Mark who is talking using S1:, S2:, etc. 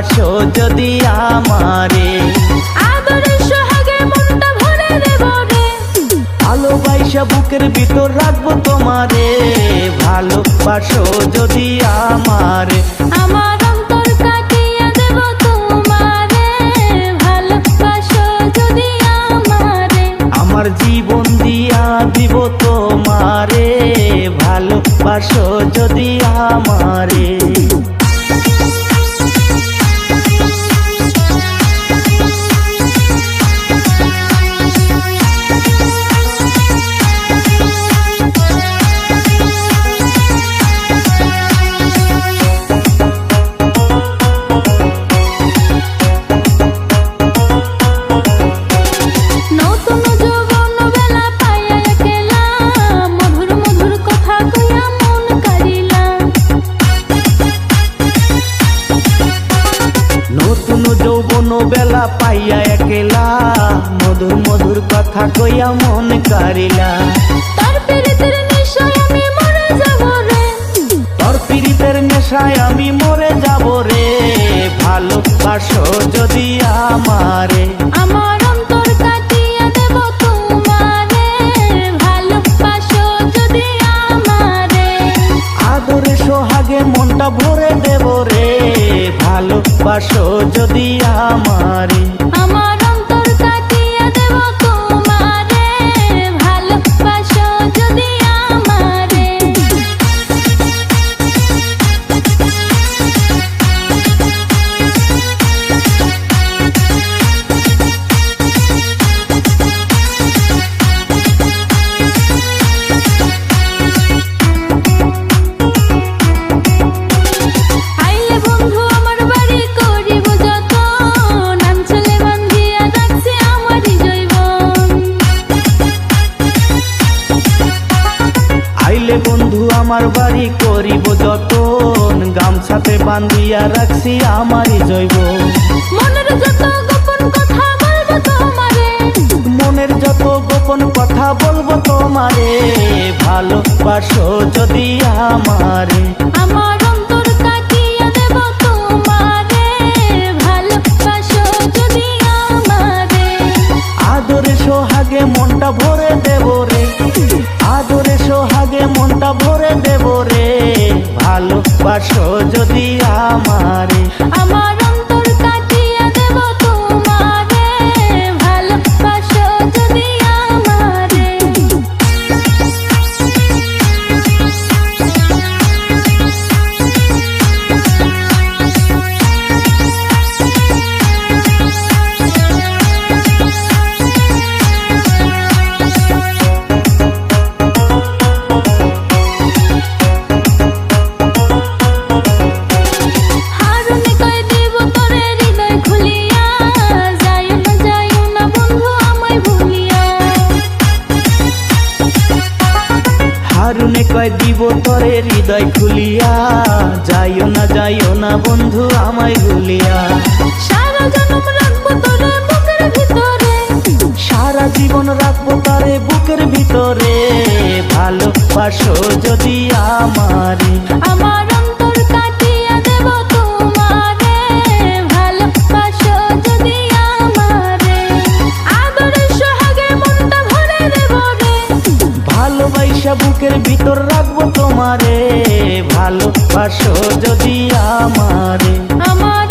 S1: ভালোবাসো যদি আমারে,
S2: আদরের সোহাগে মনটা ভরে দেব রে,
S1: ভালোবাসা বুকের ভিতর রাখবো তোমারে, ভালোবাসো যদি আমারে,
S2: আমার অন্তর কাটিয়ে দেব তোমারে, ভালোবাসো যদি আমারে,
S1: আমার জীবন দিয়া দিব তোমারে, ভালোবাসো যদি আমারে।
S2: নতুন যৌবন বেলা পাইয়া একলা, মধুর মধুর কথা কইয়া মন কারিলা,
S1: নতুন যৌবন বেলা পাইয়া একলা, মধুর মধুর কথা কইয়া মন কারিলা,
S2: তার পীড়িতের নেশায় আমি মরে যাব রে,
S1: তোর পীড়িতের নেশায় আমি মরে যাব রে, ভালোবাসো যদি আমারে,
S2: আমার অন্তর কাটিয়ে দেব তোমারে, ভালোবাসো যদি আমারে,
S1: আদরে সোহাগে মনটা ভরে দেব রে, ভালোবাসো যদি আমারে,
S2: আমার অন্তর কাটিয়ে দেব তোমারে, ভালোবাসো যদি আমারে। আইলে বন্ধু আমার বাড়ি করিব যতন, আঞ্চলে বান্ধিয়া রাখছি আমারই জৈবন,
S1: আইলে বন্ধু আমার বাড়ি করিব যতন, গামছাতে বান্ধিয়া রাখছি আমারই জৈব,
S2: মনের যত গোপন কথা বলবো তোমারে,
S1: মনের যত গোপন কথা বলবো তোমারে, ভালোবাসো যদি আমারে,
S2: আমার অন্তর কাটিয়ে দেব তোমারে, ভালোবাসো যদি আমারে,
S1: আদরে সোহাগে মনটা ভরে দেব রে, আদরে সোহাগে মনটা ভরে দেব রে, ভালোবাসো যদি আমারে,
S2: আমার অন্তর কাটিয়ে দেব তোমারে, ভালোবাসো যদি আমারে। হারুনে কই দিব তোরে হৃদয় খুলিয়া, যাইও না বন্ধু আমায় ভুলিয়া,
S1: হারুনে কয় দিব তোরে হৃদয় খুলিয়া, যাইও না বন্ধু আমায় ভুলিয়া,
S2: সারা জনম রাখবো তোরে বুকের ভিতরে,
S1: সারা জীবন রাখবো তারে বুকের ভিতরে, ভালোবাসো যদি আমারে,
S2: আমার অন্তর কাটিয়ে দেব তোমারে, ভালোবাসো যদি আমারে, আদরের সোহাগে মনটা ভরে দেব রে,
S1: ভালোবাসা বুকের ভিতর রাখবো তোমারে, ভালোবাসো যদি আমারে,
S2: আমার